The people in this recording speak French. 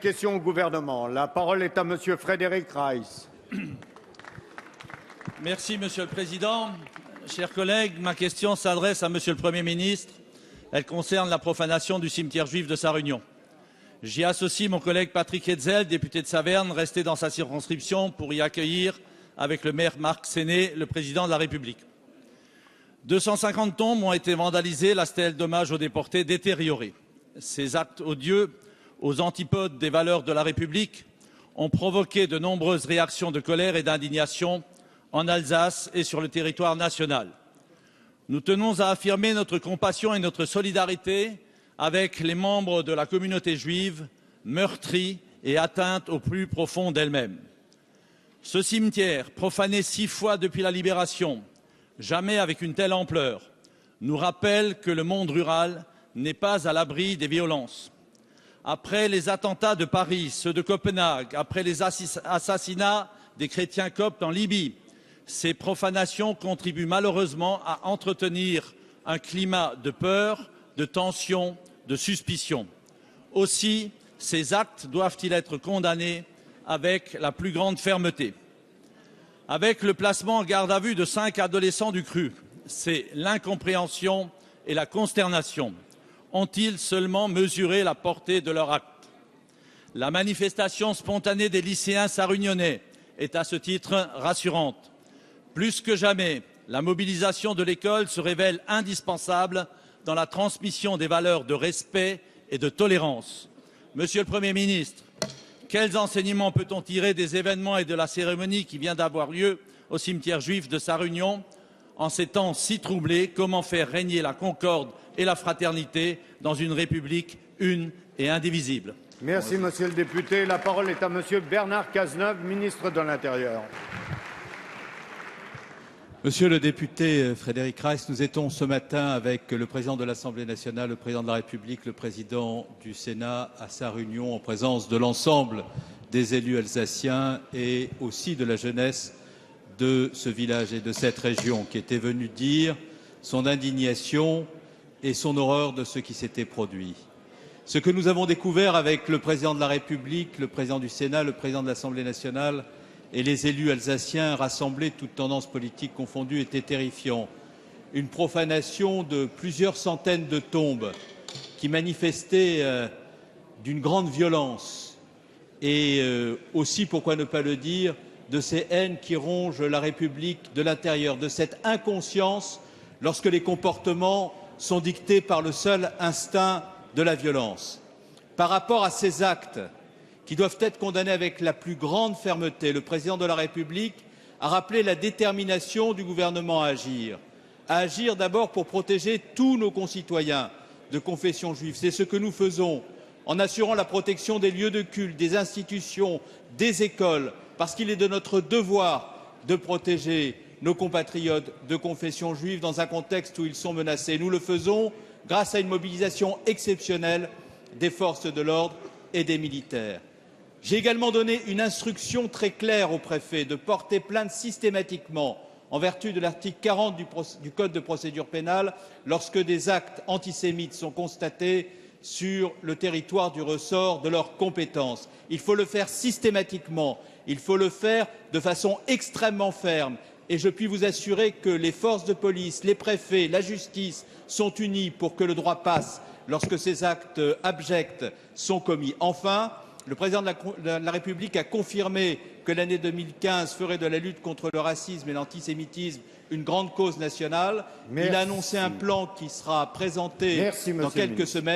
Question au gouvernement. La parole est à Monsieur Frédéric Reiss. Merci Monsieur le Président. Chers collègues, ma question s'adresse à Monsieur le Premier ministre. Elle concerne la profanation du cimetière juif de Sarre-Union. J'y associe mon collègue Patrick Hetzel, député de Saverne, resté dans sa circonscription pour y accueillir, avec le maire Marc Séné, le président de la République. 250 tombes ont été vandalisées, la stèle d'hommage aux déportés détériorée. Ces actes odieux, aux antipodes des valeurs de la République, ont provoqué de nombreuses réactions de colère et d'indignation en Alsace et sur le territoire national. Nous tenons à affirmer notre compassion et notre solidarité avec les membres de la communauté juive meurtrie et atteinte au plus profond d'elle-même. Ce cimetière, profané 6 fois depuis la Libération, jamais avec une telle ampleur, nous rappelle que le monde rural n'est pas à l'abri des violences. Après les attentats de Paris, ceux de Copenhague, après les assassinats des chrétiens coptes en Libye, ces profanations contribuent malheureusement à entretenir un climat de peur, de tension, de suspicion. Aussi, ces actes doivent-ils être condamnés avec la plus grande fermeté. Avec le placement en garde à vue de 5 adolescents du Cru, c'est l'incompréhension et la consternation. Ont-ils seulement mesuré la portée de leur acte? La manifestation spontanée des lycéens sarre-unionnais est à ce titre rassurante. Plus que jamais, la mobilisation de l'école se révèle indispensable dans la transmission des valeurs de respect et de tolérance. Monsieur le Premier ministre, quels enseignements peut-on tirer des événements et de la cérémonie qui vient d'avoir lieu au cimetière juif de Sarre-Union? En ces temps si troublés, comment faire régner la concorde et la fraternité dans une République une et indivisible? Merci, Monsieur le député. La parole est à Monsieur Bernard Cazeneuve, ministre de l'Intérieur. Monsieur le député Frédéric Reiss, nous étions ce matin avec le président de l'Assemblée nationale, le président de la République, le président du Sénat à Sarre-Union, en présence de l'ensemble des élus alsaciens et aussi de la jeunesse de ce village et de cette région, qui était venu dire son indignation et son horreur de ce qui s'était produit. Ce que nous avons découvert avec le président de la République, le président du Sénat, le président de l'Assemblée nationale et les élus alsaciens rassemblés, toutes tendances politiques confondues, était terrifiant. Une profanation de plusieurs centaines de tombes qui manifestaient d'une grande violence et aussi, pourquoi ne pas le dire, de ces haines qui rongent la République de l'intérieur, de cette inconscience lorsque les comportements sont dictés par le seul instinct de la violence. Par rapport à ces actes qui doivent être condamnés avec la plus grande fermeté, le président de la République a rappelé la détermination du gouvernement à agir d'abord pour protéger tous nos concitoyens de confession juive. C'est ce que nous faisons en assurant la protection des lieux de culte, des institutions, des écoles, parce qu'il est de notre devoir de protéger nos compatriotes de confession juive dans un contexte où ils sont menacés. Nous le faisons grâce à une mobilisation exceptionnelle des forces de l'ordre et des militaires. J'ai également donné une instruction très claire au préfet de porter plainte systématiquement en vertu de l'article 40 du Code de procédure pénale lorsque des actes antisémites sont constatés sur le territoire du ressort de leurs compétences. Il faut le faire systématiquement, il faut le faire de façon extrêmement ferme. Et je puis vous assurer que les forces de police, les préfets, la justice sont unis pour que le droit passe lorsque ces actes abjects sont commis. Enfin, le président de la République a confirmé que l'année 2015 ferait de la lutte contre le racisme et l'antisémitisme une grande cause nationale. Il a annoncé un plan qui sera présenté dans quelques semaines.